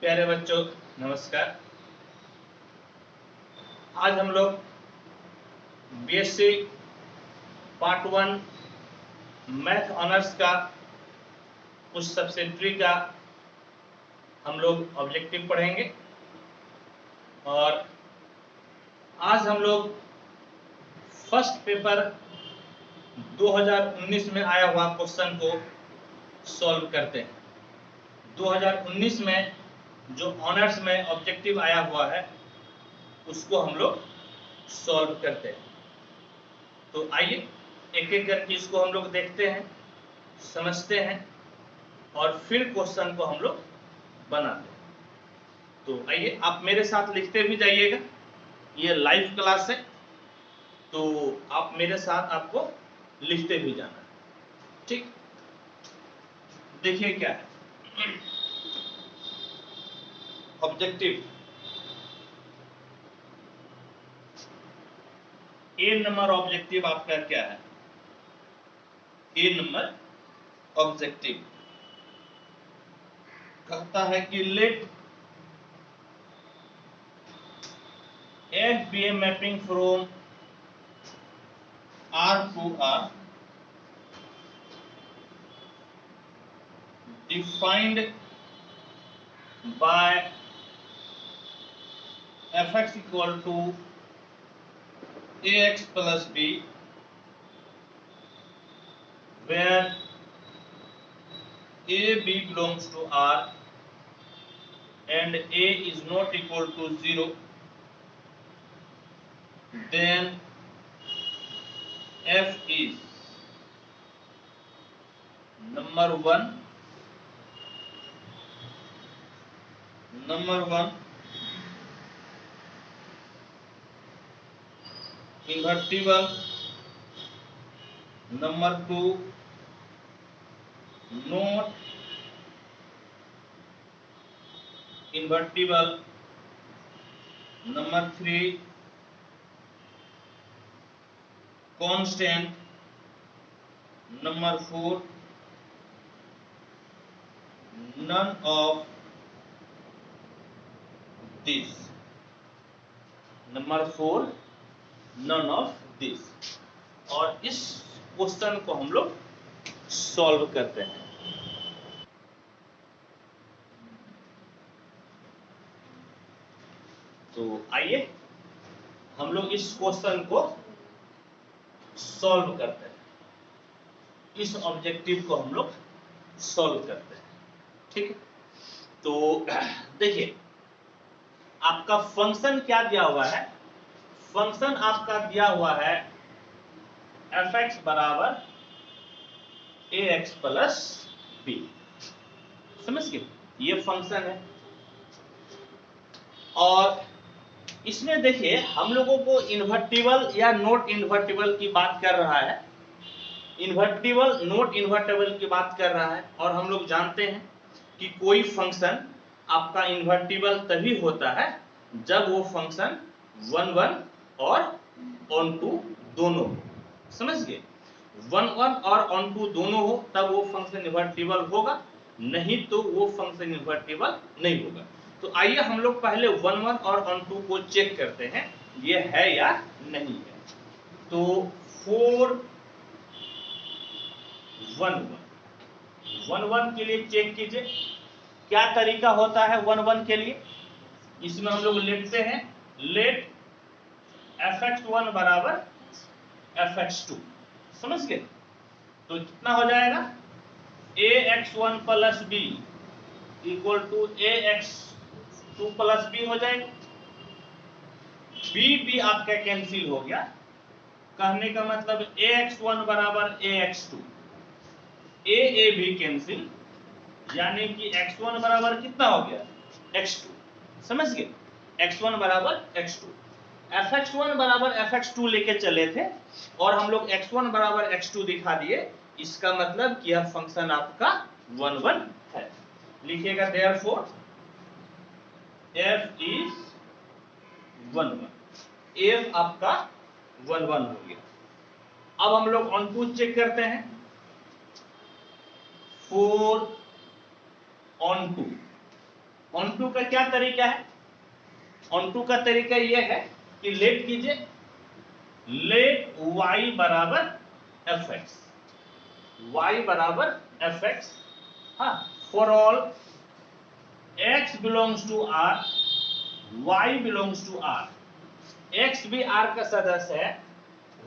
प्यारे बच्चों नमस्कार। आज हम लोग बीएससी पार्ट 1 मैथ ऑनर्स का कुछ सब्सिडियरी का हम लोग ऑब्जेक्टिव पढ़ेंगे और आज हम लोग फर्स्ट पेपर 2019 में आया हुआ क्वेश्चन को सॉल्व करते हैं। 2019 में जो ऑनर्स में ऑब्जेक्टिव आया हुआ है उसको हम लोग सॉल्व करते हैं। तो आइए एक एक करके इसको हम लोग देखते हैं, समझते हैं और फिर क्वेश्चन को हम लोग बनाते हैं। तो आइए आप मेरे साथ लिखते भी जाइएगा, ये लाइव क्लास है तो आप मेरे साथ आपको लिखते भी जाना है, ठीक। देखिए क्या है ऑब्जेक्टिव। ए नंबर ऑब्जेक्टिव आपका क्या है? ए नंबर ऑब्जेक्टिव कहता है कि let f be a mapping from R to R defined by fx equal to ax plus b where a b belongs to r and a is not equal to 0, then f is number 1 invertible, number 2 not invertible, number 3 constant, number 4 none of this, number 4 none of this. और इस question को हम लोग solve करते हैं। तो आइए हम लोग इस क्वेश्चन को सॉल्व करते हैं, इस ऑब्जेक्टिव को हम लोग सॉल्व करते हैं, ठीक है। तो देखिए आपका फंक्शन क्या दिया हुआ है? फंक्शन आपका दिया हुआ है fx बराबर ax प्लस b, समझ गए? ये फंक्शन है और इसमें देखिए हम लोगों को इन्वर्टिबल या नॉट इन्वर्टिबल की बात कर रहा है, इन्वर्टिबल नॉट इन्वर्टिबल की बात कर रहा है। और हम लोग जानते हैं कि कोई फंक्शन आपका इन्वर्टिबल तभी होता है जब वो फंक्शन 1 1 और ऑन टू दोनों हो, समझ गए? 1 1 और ऑन टू दोनों हो तब वो फंक्शन इन्वर्टिबल होगा, नहीं तो वो फंक्शन इन्वर्टिबल नहीं होगा। तो आइए हम लोग पहले 1 1 और ऑन टू को चेक करते हैं ये है या नहीं है। तो 4 1 1 1 के लिए चेक कीजिए क्या तरीका होता है 1 1 के लिए। इसमें हम लोग लिखते हैं लेट fx1 बराबर fx2, समझ गए? तो कितना हो जाएगा? ax1 plus b equal to ax2 plus b हो जाएगा। b आपका कैंसिल हो गया, कहने का मतलब ax1 बराबर ax2, a भी कैंसिल, यानी कि x1 बराबर कितना हो गया? x2, समझ गए? x1 बराबर x2, fx1 बराबर fx2 लेके चले थे और हम लोग x1 बराबर x2 दिखा दिए। इसका मतलब कि यह फंक्शन आपका 1 1 है। लिखिएगा देयरफॉर f is 1 1, f आपका 1 1 हो गया। अब हम लोग ऑन टू चेक करते हैं। 4 ऑन टू ऑन टू का क्या तरीका है? ऑन टू का तरीका यह है कि लेट कीजिए, लेट y बराबर fx, y बराबर fx, हाँ, for all x belongs to r, y belongs to r, x भी r का सदस्य है,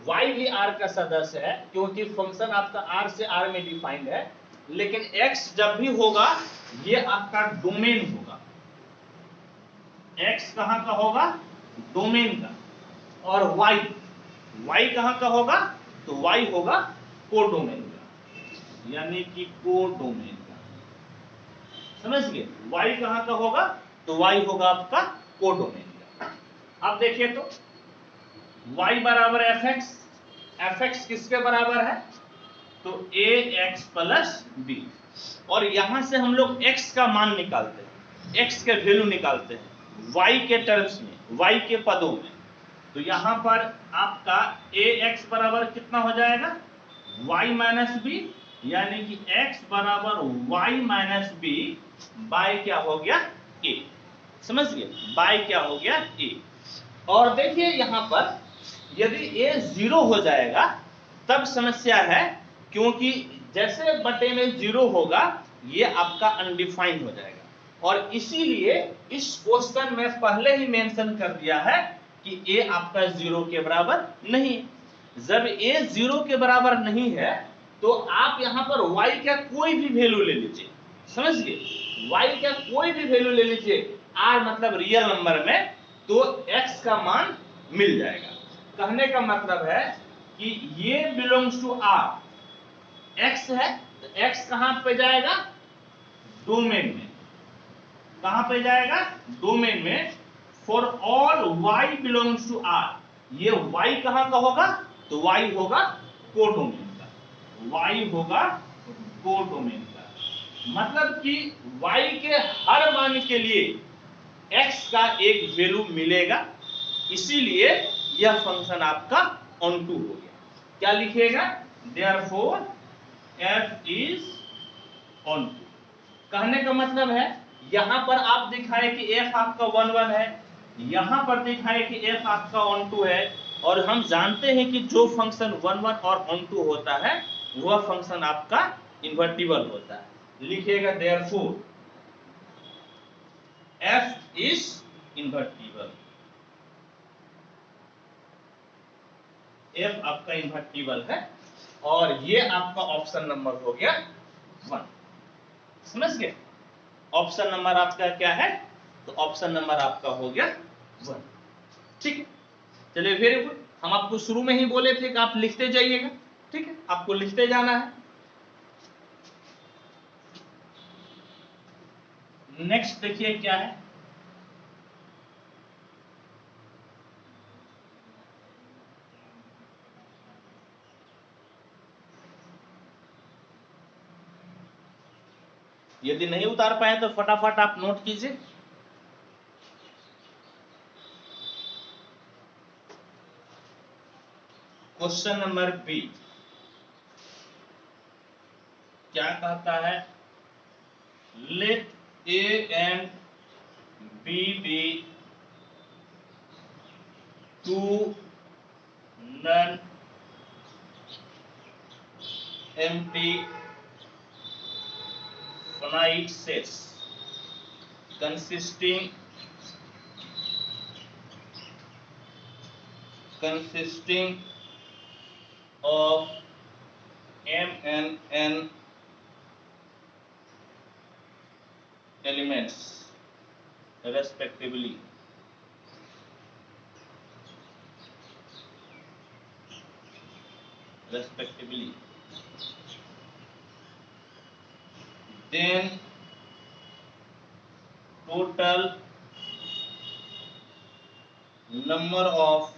y भी r का सदस्य है, क्योंकि फंक्शन आपका r से r में डिफाइंड है, लेकिन x जब भी होगा ये आपका डोमेन होगा, x कहां का होगा? डोमेन का, और y कहां का होगा? तो y होगा कोडोमेन का, यानी कि कोडोमेन का, समझ गए? y कहां का होगा? तो y होगा आपका कोडोमेन का। अब देखिए तो y बराबर fx किसके बराबर है? तो ax प्लस b, और यहां से हम लोग x का मान निकालते हैं, x के वैल्यू निकालते हैं y के टर्म्स में, y के पदों में। तो यहां पर आपका ax बराबर कितना हो जाएगा? y माइनस बी, यानी कि x बराबर y माइनस बी बाय क्या हो गया? a, समझ गए? बाय क्या हो गया? a। और देखिए यहां पर यदि a 0 हो जाएगा तब समस्या है, क्योंकि जैसे बटे में 0 होगा ये आपका अनडिफाइंड हो जाएगा, और इसीलिए इस क्वेश्चन में पहले ही मेंशन कर दिया है कि a आपका 0 के बराबर नहीं है। जब a 0 के बराबर नहीं है तो आप यहां पर y का कोई भी वैल्यू ले लीजिए, समझ गए? y का कोई भी वैल्यू ले लीजिए, r मतलब रियल नंबर में, तो x का मान मिल जाएगा। कहने का मतलब है कि ये बिलोंग्स टू r, x है तो x कहां पे जाएगा? डोमेन में। कहां पे जाएगा? डोमेन में। For all y belongs to r, ये y कहां का होगा? तो y होगा कोडोमेन का, y होगा कोडोमेन का, मतलब कि y के हर मान के लिए x का एक वैल्यू मिलेगा, इसीलिए यह फंक्शन आपका ऑन टू हो गया। क्या लिखिएगा? Therefore f is onto. कहने का मतलब है यहां पर आप दिखाए कि f आपका 1 1 है, यहां पर दिखाए कि f आपका ऑन टू है, और हम जानते हैं कि जो फंक्शन 1 1 और ऑन टू होता है वह फंक्शन आपका इन्वर्टिबल होता है। लिखिएगा therefore f is invertible, f आपका इन्वर्टिबल है, और ये आपका ऑप्शन नंबर हो गया 1, समझ गए? ऑप्शन नंबर आपका क्या है? तो ऑप्शन नंबर आपका हो गया 1, ठीक है? चलिए वेरी गुड। हम आपको शुरू में ही बोले थे कि आप लिखते जाइएगा, ठीक है? आपको लिखते जाना है। नेक्स्ट देखिए क्या है, यदि नहीं उतार पाए तो फटाफट आप नोट कीजिए। क्वेश्चन नंबर बी क्या कहता है? Let A and B be two non empty finite sets consisting of m and n elements respectively. Then total number of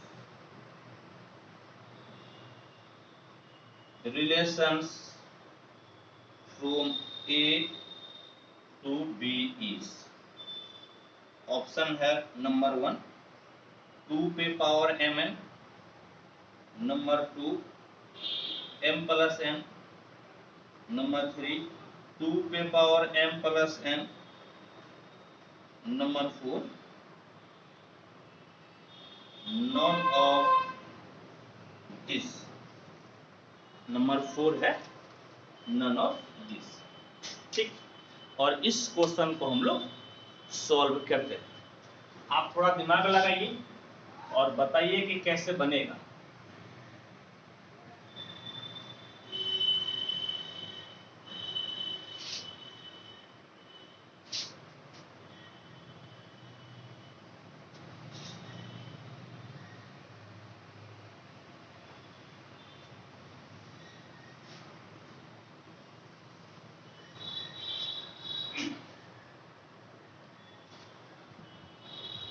relations from A to B is, option है number 1 2 पे power mn, number 2 m plus n, number 3 2 पे power m plus n, number 4 none of this. Number 4 है none of this. ठीक, और इस question को हम लोग सॉल्व करते हैं। आप थोड़ा दिमाग लगाइए और बताइए कि कैसे बनेगा।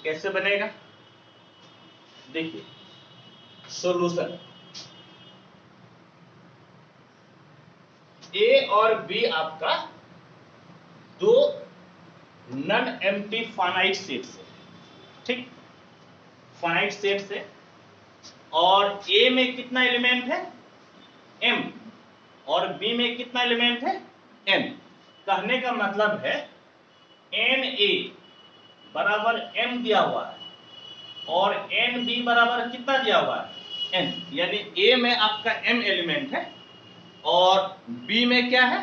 कैसे बनेगा देखिए, सॉल्यूशन ए और बी आपका दो नन एम्प्टी फाइनाइट सेट से, ठीक, फाइनाइट सेट से, और ए में कितना एलिमेंट है m, और बी में कितना एलिमेंट है n। कहने का मतलब है na बराबर m दिया हुआ है और nb बराबर कितना दिया हुआ है n, यानी a में आपका m एलिमेंट है और b में क्या है,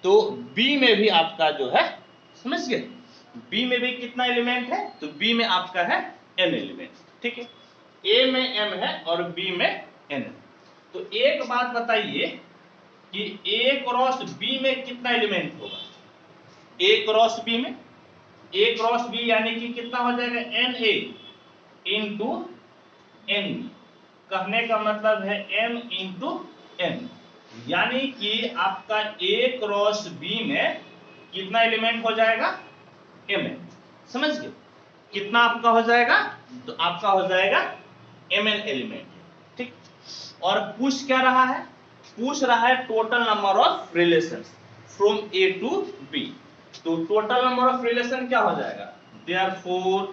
तो b में भी आपका जो है, समझ गए, b में भी कितना एलिमेंट है, तो b में आपका है n एलिमेंट। ठीक है, a में m है और b में n है। तो एक बात बताइए कि a क्रॉस b में कितना एलिमेंट होगा, a क्रॉस b में, a क्रॉस b यानी कि कितना हो जाएगा na इंटू n, कहने का मतलब है m इंटू n, यानी कि आपका a क्रॉस b में कितना एलिमेंट हो जाएगा m, समझ गए, कितना आपका हो जाएगा, तो आपका हो जाएगा mn एलिमेंट। ठीक, और पूछ क्या रहा है, पूछ रहा है total number of relations from a to b। तो टोटल नंबर ऑफ रिलेशन क्या हो जाएगा, therefore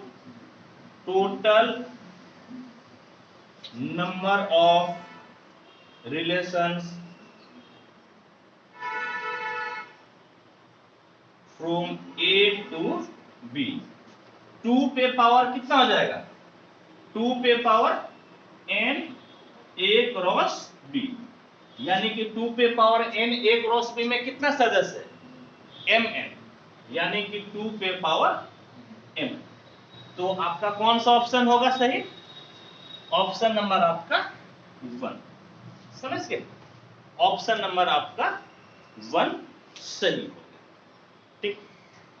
total number of relations from a to b, 2 पे पावर कितना हो जाएगा, 2 पे power n a cross b, यानी कि 2 पे power n a cross b में कितना सदस्य है mn, यानी कि 2 पे पावर m। तो आपका कौन सा ऑप्शन होगा सही, ऑप्शन नंबर आपका 1, समझ गए, ऑप्शन नंबर आपका 1 सही होगा। ठीक,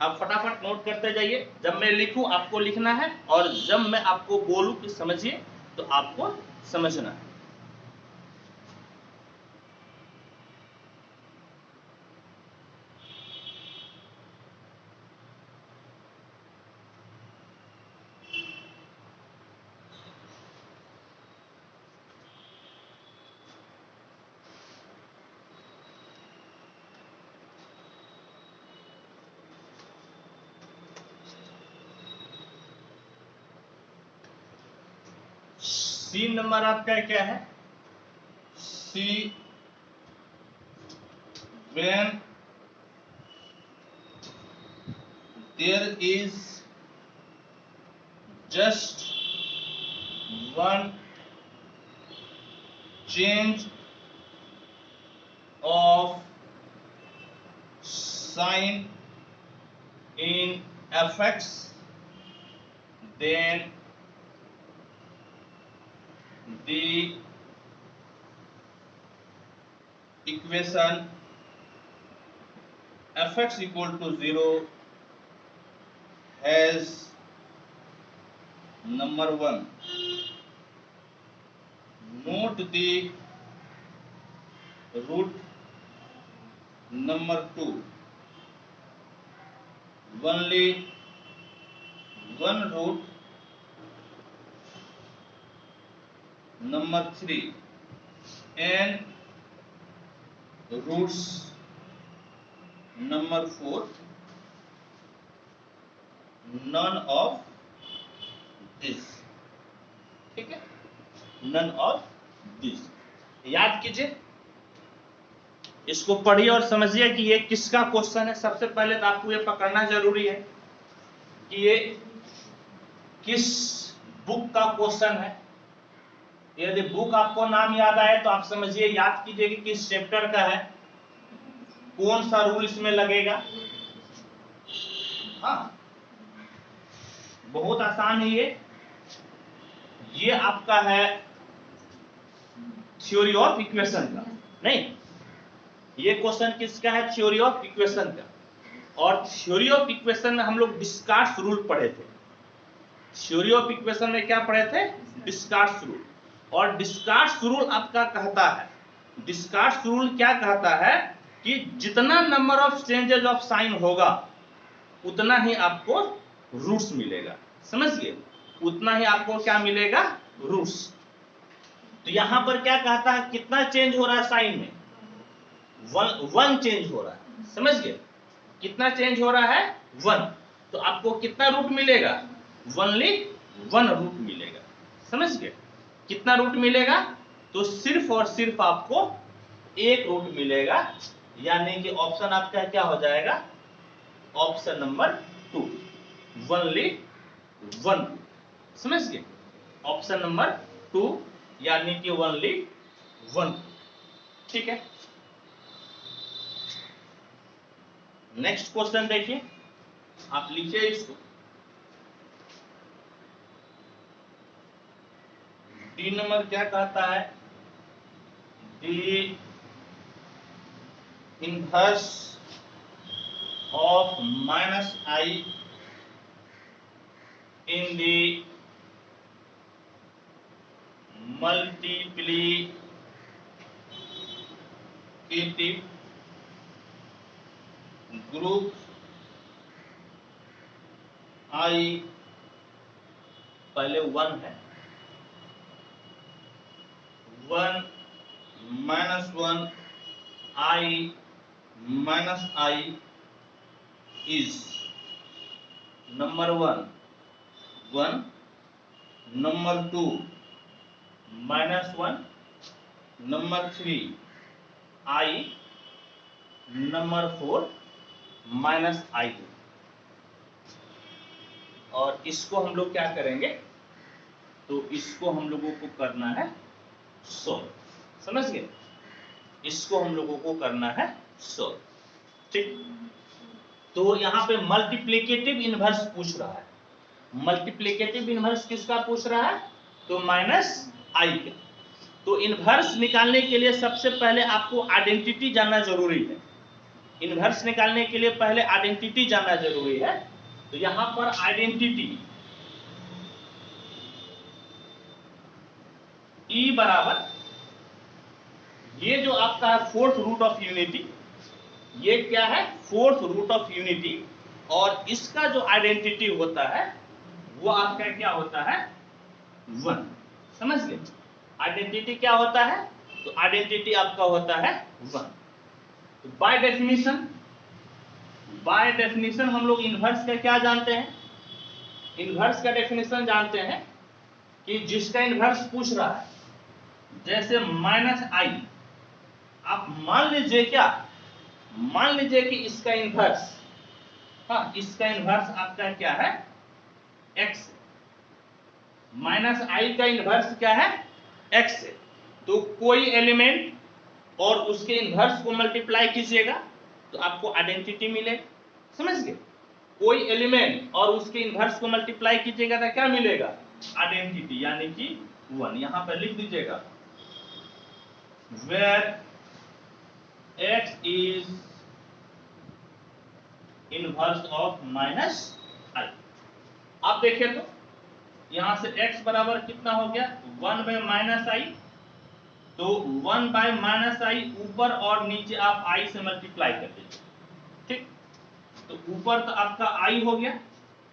आप फटाफट नोट करते जाइए, जब मैं लिखूं आपको लिखना है और जब मैं आपको बोलूं कि समझिए तो आपको समझना है। सी नंबर आपका क्या है, सी when there is just one change of sign in fx, then the equation fx equal to 0 has number 1 note the root, number 2 only one root, number 3 n roots, number 4 none of this। ठीक है, none of this याद कीजिए, इसको पढ़िए और समझिए कि ये किसका क्वेश्चन है। सबसे पहले तो आपको ये पकड़ना जरूरी है कि ये किस बुक का क्वेश्चन है। यदि बुक आपको नाम याद आए तो आप समझिए, याद कीजिए कि किस चैप्टर का है, कौन सा रूल इसमें लगेगा। हाँ, बहुत आसान है ये आपका है थ्योरी ऑफ इक्वेशन का। नहीं, ये क्वेश्चन किसका है? थ्योरी ऑफ इक्वेशन का। और थ्योरी ऑफ इक्वेशन में हम लोग डिस्कार्ड्स रूल पढ़े थे। थ्योरी ऑफ इक्वेशन में क्या पढ़े थे? डिस्कार्ड्स रूल। और डिस्कार्ड्स रूल आपका कहता है, डिस्कार्ड्स रूल क्या कहता है कि जितना number of changes of sine होगा उतना ही आपको रूट्स मिलेगा। समझ गए? उतना ही आपको क्या मिलेगा? रूट्स। तो यहां पर क्या कहता है, कितना चेंज हो रहा है साइन में? वन चेंज हो रहा है। समझ गए? कितना चेंज हो रहा है? वन। तो आपको कितना रूट मिलेगा? ओनली वन रूट मिलेगा। समझ गए? कितना रूट मिलेगा? तो सिर्फ और सिर्फ आपको एक रूट मिलेगा, यानी कि ऑप्शन आपका क्या हो जाएगा? Option number 2, only one. समझ गए? ऑप्शन नंबर 2 यानी कि ओनली वन। ठीक है, नेक्स्ट क्वेश्चन देखिए, आप लिखिए इसको। डी नंबर क्या कहता है? D inverse of minus I in the multiplicative group I, पहले 1 है, 1 minus 1 I minus I is number 1 1, number 2 minus 1, number 3 I, number 4 minus I। और इसको हम लोग क्या करेंगे? तो इसको हम लोगों को करना है सॉल्व। समझ गए? इसको हम लोगों को करना है सॉल्व। ठीक, तो यहां पे मल्टीप्लिकेटिव इनवर्स पूछ रहा है। मल्टीप्लिकेटिव इनवर्स किसका पूछ रहा है? तो माइनस आई का। तो इनवर्स निकालने के लिए सबसे पहले आपको आइडेंटिटी जानना जरूरी है। इनवर्स निकालने के लिए पहले आइडेंटिटी जानना जरूरी है। तो यहां पर आइडेंटिटी ई बराबर, ये जो आपका है फोर्थ रूट ऑफ यूनिटी, ये क्या है? Fourth root of unity. और इसका जो आइडेंटिटी होता है वो आपका क्या होता है? 1। समझ गए? आइडेंटिटी क्या होता है? तो आइडेंटिटी आपका होता है 1। तो बाय डेफिनेशन हम लोग इनवर्स का क्या जानते हैं? इनवर्स का डेफिनेशन जानते हैं कि जिसका इनवर्स पूछ रहा है, जैसे माइनस आई, आप मान लीजिए क्या, मान लीजिए कि इसका इनवर्स, हाँ, इसका इनवर्स आपका क्या है? x। माइनस आई का इनवर्स क्या है? x है। तो कोई एलिमेंट और उसके इनवर्स को मल्टीप्लाई कीजिएगा तो आपको आइडेंटिटी मिलेगा। समझ गए? कोई एलिमेंट और उसके इनवर्स को मल्टीप्लाई कीजिएगा तो क्या मिलेगा? आइडेंटिटी, यानी कि 1। यहां पर लिख दीजिएगा, where x is inverse of minus I. आप देखिए तो यहां से x बराबर कितना हो गया? 1 बाय माइनस आई। तो 1 बाय माइनस आई, ऊपर और नीचे आप i से मल्टीप्लाई कर दीजिए। ठीक, तो ऊपर तो आपका i हो गया,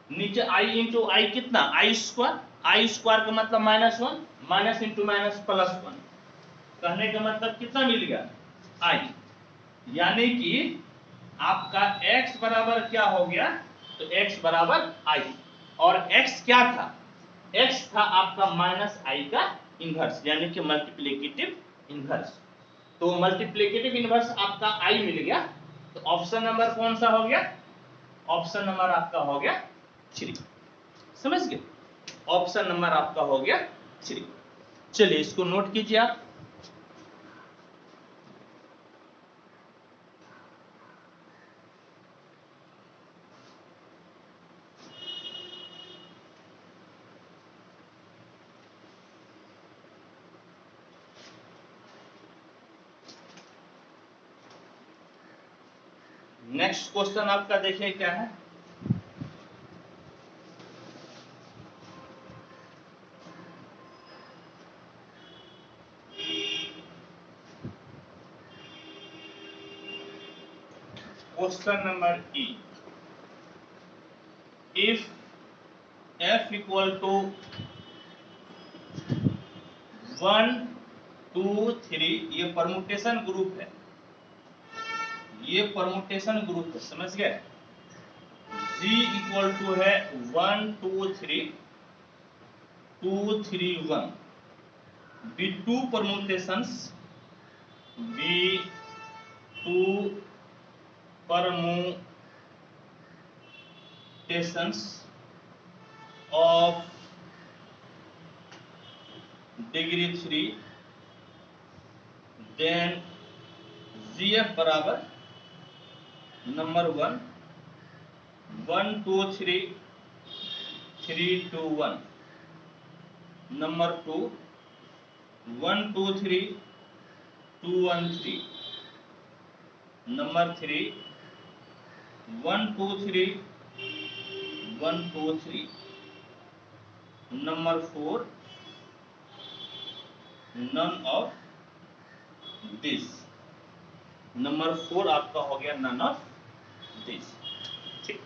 नीचे i इंटू आई कितना? आई स्क्वायर का मतलब -1, माइनस इंटू माइनस +1। कहने का मतलब कितना मिल गया? i। यानी कि आपका x बराबर क्या हो गया? तो x बराबर i। और x क्या था? x था आपका माइनस i का इनवर्स, यानी कि मल्टीप्लिकेटिव इनवर्स। तो मल्टीप्लिकेटिव इनवर्स आपका i मिल गया। तो ऑप्शन नंबर कौन सा हो गया? ऑप्शन नंबर आपका हो गया 3। समझ गए? ऑप्शन नंबर आपका हो गया 3। चलिए इसको नोट कीजिए आप। नेक्स्ट क्वेश्चन आपका देखिए क्या है। Question number E, if f equal to 1 2 3, ये परमुटेशन ग्रुप है, ये परमुटेशन ग्रुप है, समझ गए? g इक्वल टू है 1 2 3 2 3 1, be two permutations, be two permutations of degree 3, then GF बराबर number 1 1 2 3 3 2 1, number 2 1 2 3 2 1 3, number 3 1 2 3 1 2 3, number 4 none of this, number 4 आपका हो गया नन ऑफ दिस। ठीक,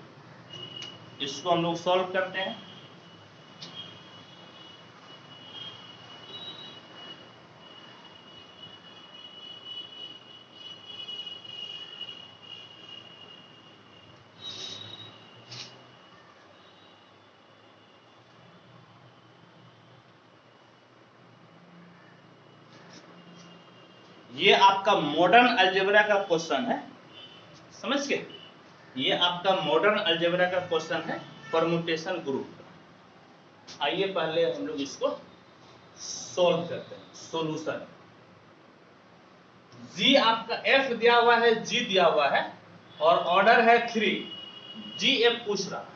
इसको हम लोग सॉल्व करते हैं। ये आपका मॉडर्न अलजेब्रा का क्वेश्चन है, समझ गए? ये आपका मॉडर्न अलजेब्रा का क्वेश्चन है, परमुटेशन ग्रुप। आइए पहले हम लोग इसको सॉल्व करते हैं। सॉल्यूशन, जी आपका f दिया हुआ है, g दिया हुआ है और ऑर्डर है 3, gf पूछ रहा है,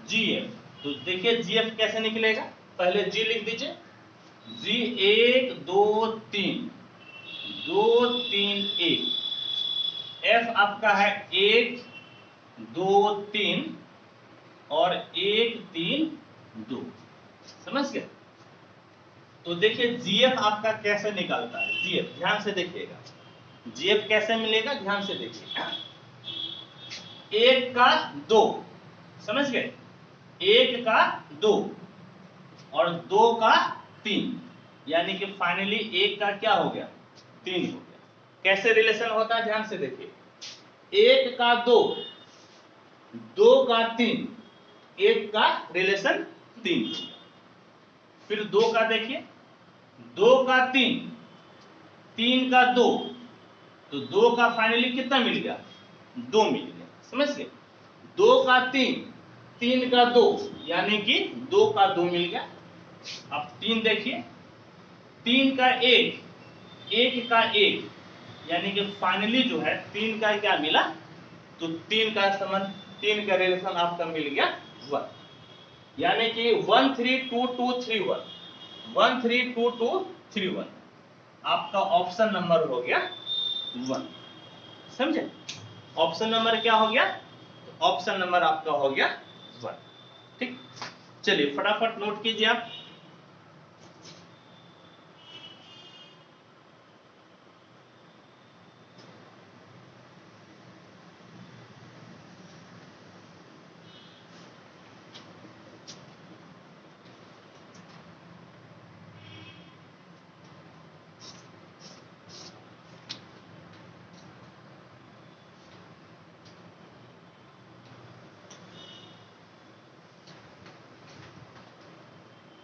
gf। तो देखिए gf कैसे निकलेगा, पहले g लिख दीजिए, g 1 2 3 2 3 1, f आपका है 1 2 3 और 1 3 2, समझ गए? तो देखिए जीएफ आपका कैसे निकलता है, जीएफ ध्यान से देखिएगा, जीएफ कैसे मिलेगा ध्यान से देखिएगा। 1 का 2, समझ गए? 1 का 2 और 2 का 3, यानी कि फाइनली 1 का क्या हो गया 3 हो गया। कैसे रिलेशन होता है ध्यान से देखिए, 1 का 2 2 का 3, 1 का रिलेशन 3, फिर 2 का देखिए 2 का 3 3 का 2, तो 2 का फाइनली कितना मिल गया 2 मिल गया, समझ गए? 2 का 3 3 का 2, यानी कि 2 का 2 मिल गया। अब 3 देखिए 3 का 1 1 का 1, यानी कि फाइनली जो है 3 का क्या मिला, तो 3 का संबंध 3 का रिलेशन आपका मिल गया 1, यानी कि 1 3 2 2 3 1 1 3 2 2 3 1, आपका ऑप्शन नंबर हो गया 1, समझे? ऑप्शन नंबर क्या हो गया, ऑप्शन नंबर आपका हो गया 1। ठीक, चलिए फटाफट नोट कीजिए आप।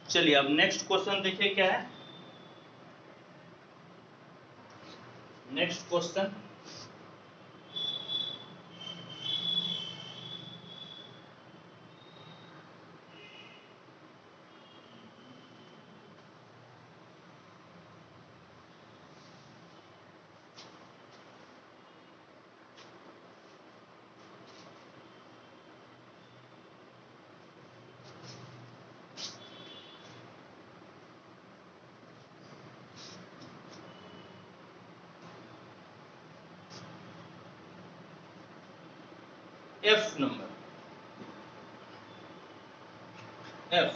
चलिए अब नेक्स्ट क्वेश्चन देखिए क्या है। Next question, F number. F.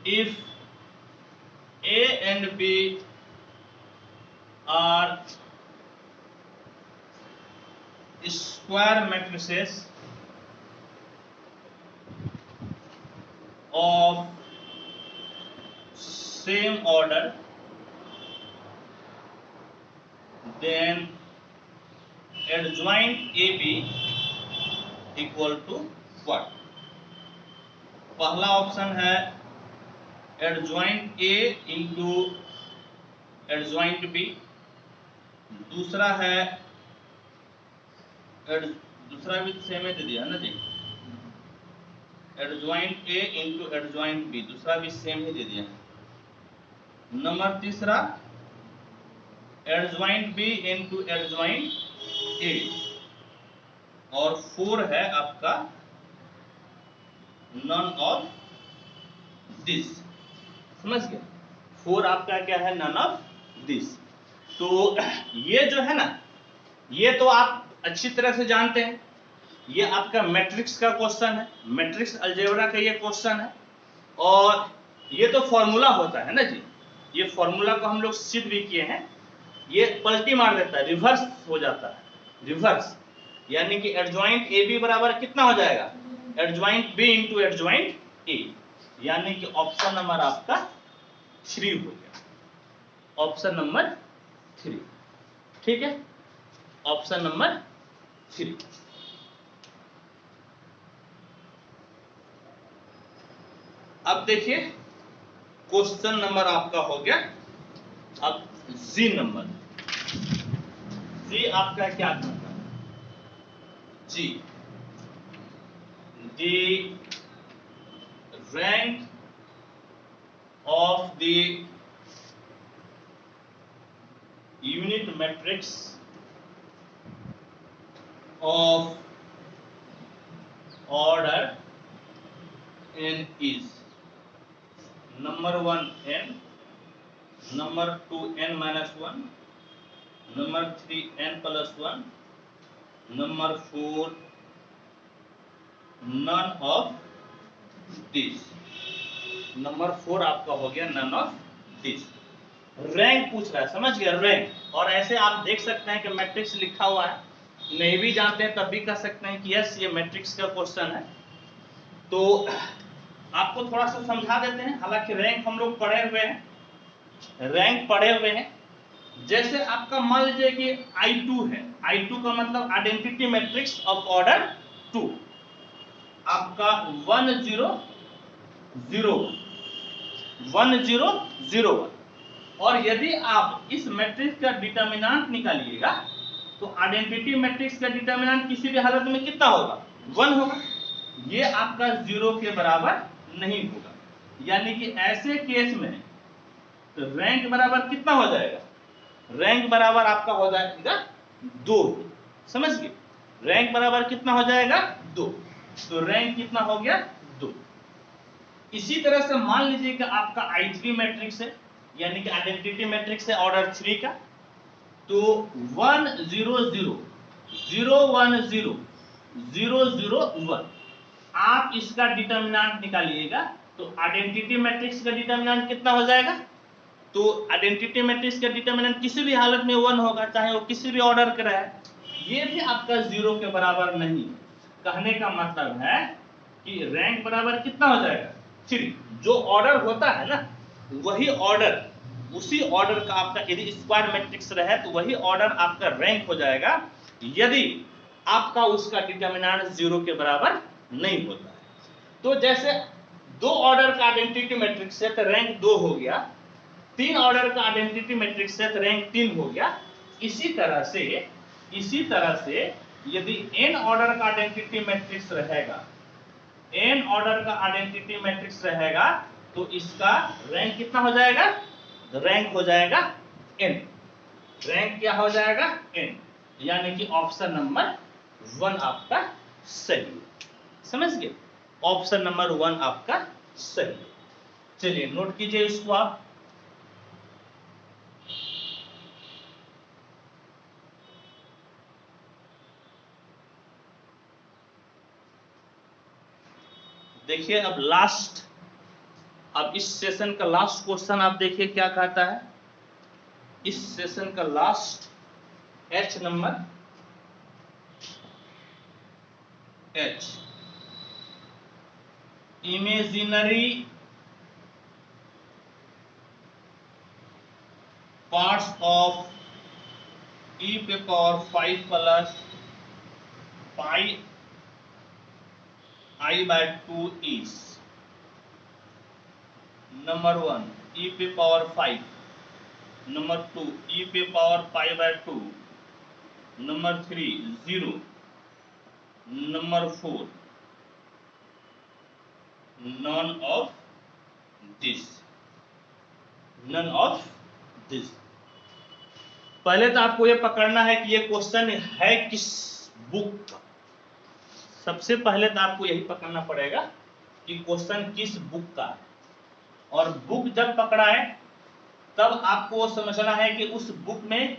If A and B are square matrices of same order, then adjoint AB equal to what? पहला ऑप्शन है adjoint A into adjoint B, दूसरा है दूसरा भी सेम ही दे दिया ना जी, adjoint A into adjoint B, दूसरा भी सेम ही दे दिया। नंबर तीसरा adjoint B into adjoint A, और 4 है आपका नन ऑफ दिस। समझ गए? 4 आपका क्या है? None of this. तो ये जो है ना, ये तो आप अच्छी तरह से जानते हैं, ये आपका मैट्रिक्स का क्वेश्चन है, मैट्रिक्स अलजेब्रा का ये क्वेश्चन है, और ये तो फॉर्मूला होता है ना जी, ये फॉर्मूला को हम लोग सिद्ध भी किए हैं। ये पलटी मार देता है, रिवर्स हो जाता है, रिवर्स, यानी कि एडजॉइंट ए बी बराबर कितना हो जाएगा? Adjoint B into adjoint A, यानी कि ऑप्शन नंबर आपका 3 हो गया, ऑप्शन नंबर 3। ठीक है, ऑप्शन नंबर 3। अब देखिए क्वेश्चन नंबर आपका हो गया अब जी नंबर। जी आपका क्या कहता है? जी, the rank of the unit matrix of order n is number 1 n, number 2 n minus 1, number 3 n plus 1, number 4 none of this। Number 4 आपका हो गया नन ऑफ दिस। रैंक पूछ रहा है, समझ गया? रैंक। और ऐसे आप देख सकते हैं कि मैट्रिक्स लिखा हुआ है, नहीं भी जानते हैं तब भी कह सकते हैं कि यस ये मैट्रिक्स का क्वेश्चन है। तो आपको थोड़ा सा समझा देते हैं, हालांकि रैंक हम लोग पढ़े हुए हैं, रैंक पढ़े हुए हैं। जैसे आपका मान लीजिए कि I2 है, I2 का मतलब आइडेंटिटी मैट्रिक्स ऑफ ऑर्डर 2, आपका 1 0 0 1 0 0 1। और यदि आप इस मैट्रिक्स का डिटर्मिनेंट निकालिएगा तो आइडेंटिटी मैट्रिक्स का डिटर्मिनेंट किसी भी हालत में कितना होगा? 1 होगा। ये आपका 0 के बराबर नहीं होगा, यानी कि ऐसे केस में तो रैंक बराबर कितना हो जाएगा? रैंक बराबर आपका हो जाएगा 2। समझ गए? रैंक बराबर कितना हो जाएगा? 2। तो रैंक कितना हो गया? 2। इसी तरह से मान लीजिए कि आपका I3 मैट्रिक्स है, यानी कि आइडेंटिटी मैट्रिक्स है ऑर्डर 3 का, तो 1 0 0 0 1 0 0 0 1 आप इसका डिटर्मिनेंट निकालिएगा तो आइडेंटिटी मैट्रिक्स का डिटर्मिनेंट कितना हो जाएगा? तो आइडेंटिटी मैट्रिक्स का डिटर्मिनेंट किसी भी हालत में 1 होगा, चाहे वो किसी भी ऑर्डर का रहे। ये भी आपका 0 के बराबर नहीं। कहने का मतलब है कि रैंक बराबर कितना हो जाएगा? 3। जो ऑर्डर होता है ना, वही ऑर्डर, उसी ऑर्डर का आपका यदि स्क्वायर मैट्रिक्स रहे तो वही ऑर्डर आपका रैंक हो जाएगा, यदि आपका उसका डिटर्मिनेंट 0 के बराबर नहीं होता है। तो जैसे 2 ऑर्डर का आइडेंटिटी मैट्रिक्स है तो रैंक 2 हो गया, 3 ऑर्डर का आइडेंटिटी मैट्रिक्स है तो रैंक 3 हो गया। इसी तरह से यदि n ऑर्डर का आइडेंटिटी मैट्रिक्स रहेगा, n ऑर्डर का आइडेंटिटी मैट्रिक्स रहेगा तो इसका रैंक कितना हो जाएगा? रैंक हो जाएगा n। रैंक क्या हो जाएगा? n, यानी कि ऑप्शन नंबर 1 आपका सही। समझ गए? ऑप्शन नंबर 1 आपका सही। चलिए नोट कीजिए इसको आप। देखिए अब लास्ट, अब इस सेशन का लास्ट क्वेश्चन आप देखिए क्या कहता है। इस सेशन का last H number, H, imaginary parts of e पे power 5 plus pi I/2 is number 1 e पे पावर 5, नंबर 2 e पे power π/2, number 3 0, number 4 none of this, none of this। पहले तो आपको ये पकड़ना है कि ये क्वेश्चन है किस बुक का। सबसे पहले तो आपको यही पकड़ना पड़ेगा कि क्वेश्चन किस बुक का है, और बुक जब पकड़ाए तब आपको समझना है कि उस बुक में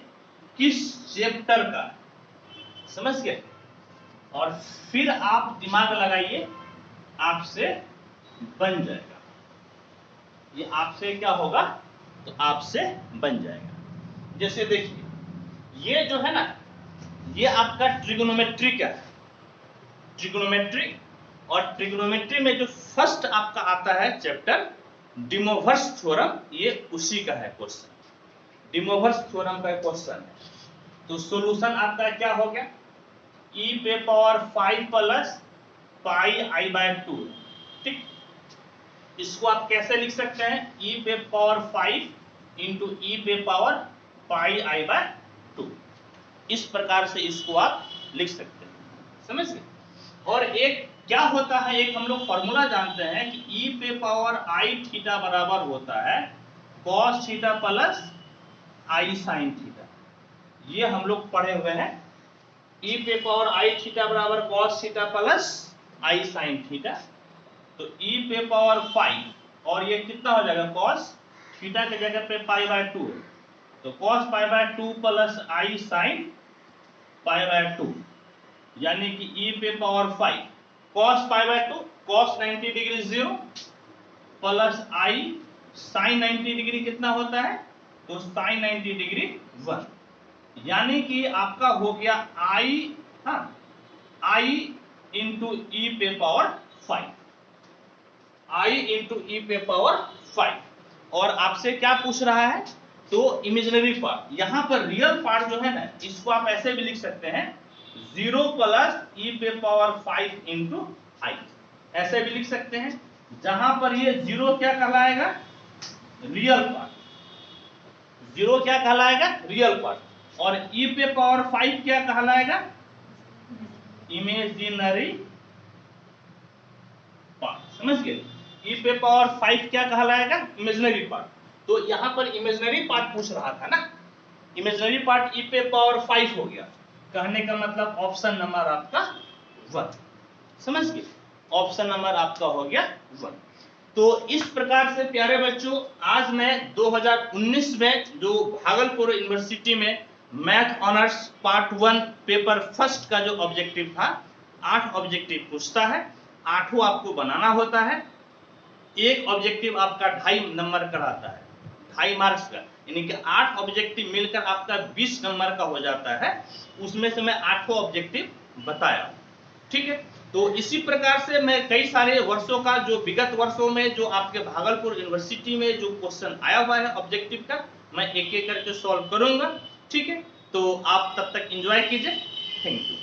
किस चैप्टर का, समझ गए, और फिर आप दिमाग लगाइए, आपसे बन जाएगा। ये आपसे क्या होगा, तो आपसे बन जाएगा। जैसे देखिए ये जो है ना, ये आपका ट्रिगोनोमेट्री का है, ट्रिगोनोमेट्री, और ट्रिगोनोमेट्री में जो फर्स्ट आपका आता है चैप्टर डिमोवर्स थ्योरम, ये उसी का है क्वेश्चन, डिमोवर्स थ्योरम का क्वेश्चन है। तो सॉल्यूशन आपका क्या हो गया, e पे पावर 5 प्लस पाई I/2, ठीक। इसको आप कैसे लिख सकते हैं, e पे पावर 5 इंटू e पे पावर पाई I/2, इस प्रकार से इसको आप लिख सकते हैं, समझ गए। और एक क्या होता है, एक हम लोग फॉर्मूला जानते हैं कि e पे पावर I थीटा बराबर होता है cos theta plus I sine theta, ये हम लोग पढ़े हुए हैं। e पे पावर I थीटा बराबर cos theta plus I sine theta, तो e पे पावर 5 और ये कितना हो जाएगा, cos थीटा के जगह पे π/2, तो cos π/2 प्लस I साइन π/2, यानी कि e पे power 5 cos π/2, cos 90 degree 0 plus I sine 90 degree कितना होता है, तो साइन 90 डिग्री 1, यानी कि आपका हो गया I इंटू ई पे पावर 5, I इंटू ई पे पावर 5। और आपसे क्या पूछ रहा है, तो इमेजिनरी पार्ट, यहां पर रियल पार्ट जो है ना, इसको आप ऐसे भी लिख सकते हैं 0 प्लस ई पे पावर 5 इंटू I, ऐसे भी लिख सकते हैं। जहां पर ये 0 क्या कहलाएगा, रियल पार्ट, 0 क्या कहलाएगा, रियल पार्ट, और e पे पावर 5 क्या कहलाएगा, इमेजिनरी पार्ट, समझ गए। e पे पावर 5 क्या कहलाएगा, इमेजिनरी पार्ट। तो यहां पर इमेजिनरी पार्ट पूछ रहा था ना, इमेजिनरी पार्ट e पे पावर 5 हो गया, कहने का मतलब ऑप्शन नंबर आपका 1, समझ गए, ऑप्शन नंबर आपका हो गया 1। तो इस प्रकार से प्यारे बच्चों, आज मैं 2019 में जो भागलपुर यूनिवर्सिटी में math honours part 1 paper first का जो ऑब्जेक्टिव था, 8 ऑब्जेक्टिव पूछता है, 8 आपको बनाना होता है। एक ऑब्जेक्टिव आपका 2.5 नंबर का आता है, 2.5 मार्क्स का, यानी कि 8 ऑब्जेक्टिव मिलकर आपका 20 नंबर का हो जाता है। उसमें से मैं 8 ऑब्जेक्टिव बताया, ठीक है। तो इसी प्रकार से मैं कई सारे वर्षों का, जो विगत वर्षों में जो आपके भागलपुर यूनिवर्सिटी में जो क्वेश्चन आया हुआ है ऑब्जेक्टिव का, मैं एक एक करके सॉल्व करूंगा, ठीक है। तो आप तब तक एंजॉय कीजिए, थैंक यू।